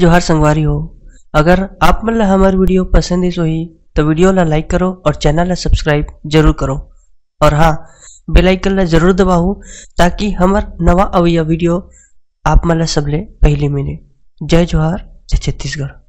जोहार संगवारी हो। अगर आप मन ला हमार वीडियो पसंद ही सोही तो वीडियो ला लाइक करो और चैनल ला सब्सक्राइब जरूर करो। और हाँ, बेल आइकन ला जरूर दबाओ ताकि हमार नवा अवैया वीडियो आप मन ला सबले पहले मिले। जय जोहार, जय छत्तीसगढ़।